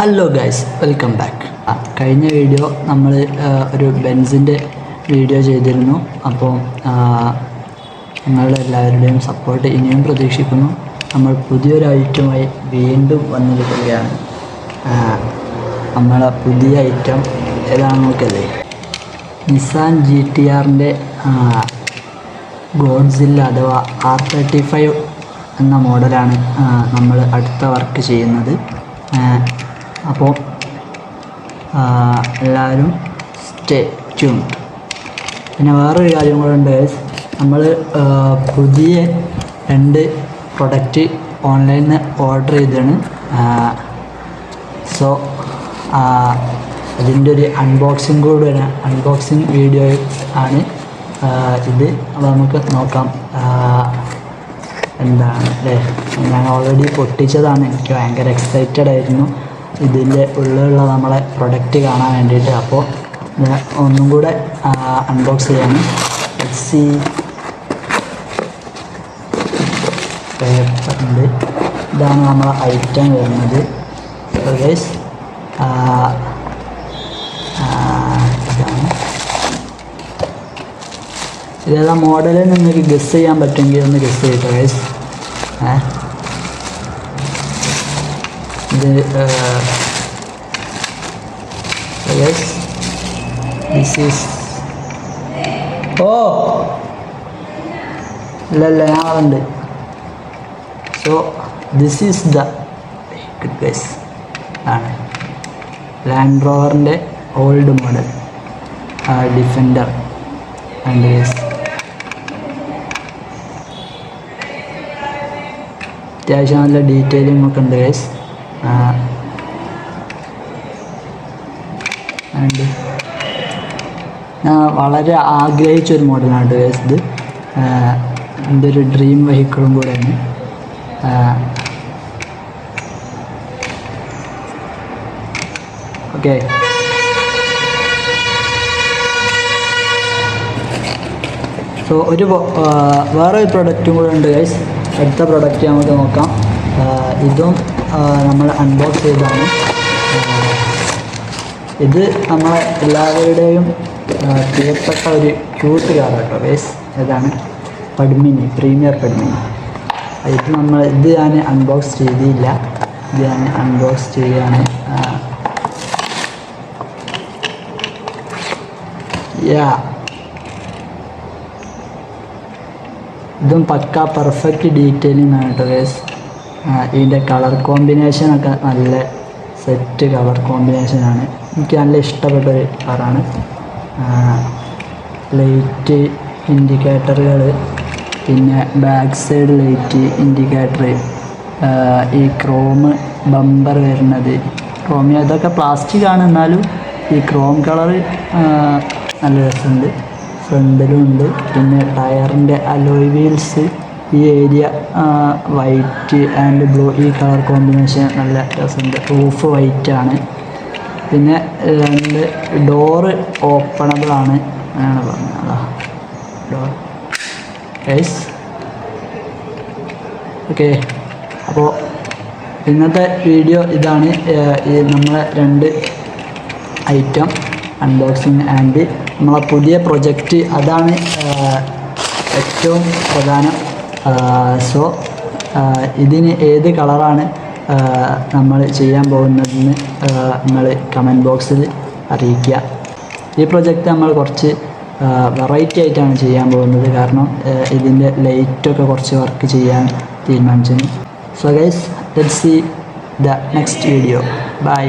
Hello guys, welcome back. കഴിഞ്ഞ video നമ്മൾ ഒരു ബെൻസിൻ്റെ വീഡിയോ ചെയ്തിരുന്നു. അപ്പോൾ നിങ്ങളുടെ എല്ലാവരുടെയും സപ്പോർട്ട് ഇനിയും പ്രതീക്ഷിക്കുന്നു. നമ്മൾ പുതിയൊരു ഐറ്റമായി വീണ്ടും വന്നിരിക്കുകയാണ്. നമ്മളെ പുതിയ ഐറ്റം ഏതാണ് നോക്കല്ലേ? നിസാൻ GTRൻ്റെ ഗോഡ്സില്ല അഥവാ R35 എന്ന മോഡലാണ് നമ്മൾ അടുത്ത വർക്ക് ചെയ്യുന്നത്. അപ്പോൾ എല്ലാവരും സ്റ്റേ ട്യൂൺ. പിന്നെ വേറൊരു കാര്യം കൂടെ ഉണ്ട് ഗൈസ്, നമ്മൾ പുതിയ 2 പ്രൊഡക്റ്റ് ഓൺലൈനിൽ നിന്ന് ഓർഡർ ചെയ്തതാണ്. സോ അതിൻ്റെ ഒരു അൺബോക്സിങ് വീഡിയോ ആണ് ഇത്. അപ്പോൾ നമുക്ക് നോക്കാം. എന്താണ് അല്ലേ, ഞാൻ ഓൾറെഡി പൊട്ടിച്ചതാണ്. എനിക്ക് ഭയങ്കര എക്സൈറ്റഡ് ആയിരുന്നു ഇതിൻ്റെ ഉള്ളിലുള്ള നമ്മളെ പ്രൊഡക്റ്റ് കാണാൻ വേണ്ടിയിട്ട്. അപ്പോൾ ഞാൻ ഒന്നും കൂടെ അൺബോക്സ് ചെയ്യാണ്. പേപ്പറുണ്ട്. ഇതാണ് നമ്മളെ ഐറ്റം വരുന്നത്. ഗൈസ് ഇതാണ്. ഇതേതാ മോഡൽ നിങ്ങൾക്ക് ഗസ് ചെയ്യാൻ പറ്റുമെങ്കിൽ ഒന്ന് ഗസ് ചെയ്തോ ഗൈസ്. ഇത് ദിസ് ഈസ് ഇല്ല ഞാനുണ്ട്. So this is the guys ആണ് ലാൻഡ് റോവറിൻ്റെ old model Defender. And guys അത്യാവശ്യം നല്ല ഡീറ്റെയിലിംഗ് ഒക്കെ ഉണ്ട് ഗൈസ്. ഞാൻ വളരെ ആഗ്രഹിച്ചൊരു മോഡലാണ് ഗൈസ് ഇത്. എൻ്റെ ഒരു ഡ്രീം വെഹിക്കിളും കൂടെയാണ്. ഓക്കെ, സോ വേറൊരു പ്രൊഡക്റ്റും കൂടെ ഉണ്ട് ഗൈസ്. അടുത്ത പ്രൊഡക്റ്റ് നമുക്ക് നോക്കാം. ഇതും നമ്മൾ അൺബോക്സ് ചെയ്തതാണ്. ഇത് നമ്മളെ എല്ലാവരുടെയും പ്രിയപ്പെട്ട ഒരു ക്യൂട്ട് കാർ കേട്ടോ ഗൈസ്. ഇതാണ് പഡ്മിനി, പ്രീമിയർ പഡ്മിനി. ഇത് ഞാൻ അൺബോക്സ് ചെയ്തില്ല. ഇത് ഞാൻ അൺബോക്സ് ചെയ്യുകയാണ്. ഇതും പക്ക പെർഫെക്റ്റ് ഡീറ്റെയിലിംഗ് ആണ് കേട്ടോ ഗൈസ്. ഇതിൻ്റെ കളർ കോമ്പിനേഷനൊക്കെ നല്ല സെറ്റ് കളർ കോമ്പിനേഷനാണ്. എനിക്ക് നല്ല ഇഷ്ടപ്പെട്ടൊരു കളറാണ്. ലൈറ്റ് ഇൻഡിക്കേറ്ററുകൾ, പിന്നെ ബാക്ക് സൈഡ് ലൈറ്റ് ഇൻഡിക്കേറ്റർ, ഈ ക്രോം ബമ്പർ വരുന്നത്. ഇതൊക്കെ പ്ലാസ്റ്റിക് ആണ്, എന്നാലും ഈ ക്രോം കളർ നല്ല രസമുണ്ട്. ഫ്രണ്ടിലും ഉണ്ട്. പിന്നെ ടയറിൻ്റെ അലോയ് വീൽസ്, ഈ ഏരിയ വൈറ്റ് ആൻഡ് ബ്ലൂ, ഈ കളർ കോമ്പിനേഷൻ നല്ല രസമുണ്ട്. റൂഫ് വൈറ്റ് ആണ്. പിന്നെ 2 ഡോറ് ഓപ്പണബിൾ ആണ് എന്നാണ് പറഞ്ഞത്. Door guys. ഓക്കെ, അപ്പോൾ ഇന്നത്തെ വീഡിയോ ഇതാണ്. നമ്മളെ 2 ഐറ്റം അൺബോക്സിങ് ആൻഡ് നമ്മളെ പുതിയ പ്രൊജക്റ്റ്, അതാണ് ഏറ്റവും പ്രധാനം. സോ ഇതിന് ഏത് കളറാണ് നമ്മൾ ചെയ്യാൻ പോകുന്നതെന്ന് നിങ്ങൾ കമൻറ്റ് ബോക്സിൽ അറിയിക്കുക. ഈ പ്രൊജക്റ്റ് നമ്മൾ കുറച്ച് വെറൈറ്റി ആയിട്ടാണ് ചെയ്യാൻ പോകുന്നത്. കാരണം ഇതിൻ്റെ ലൈറ്റൊക്കെ കുറച്ച് വർക്ക് ചെയ്യാൻ തീരുമാനിച്ചു. So guys, let's see the next video. By.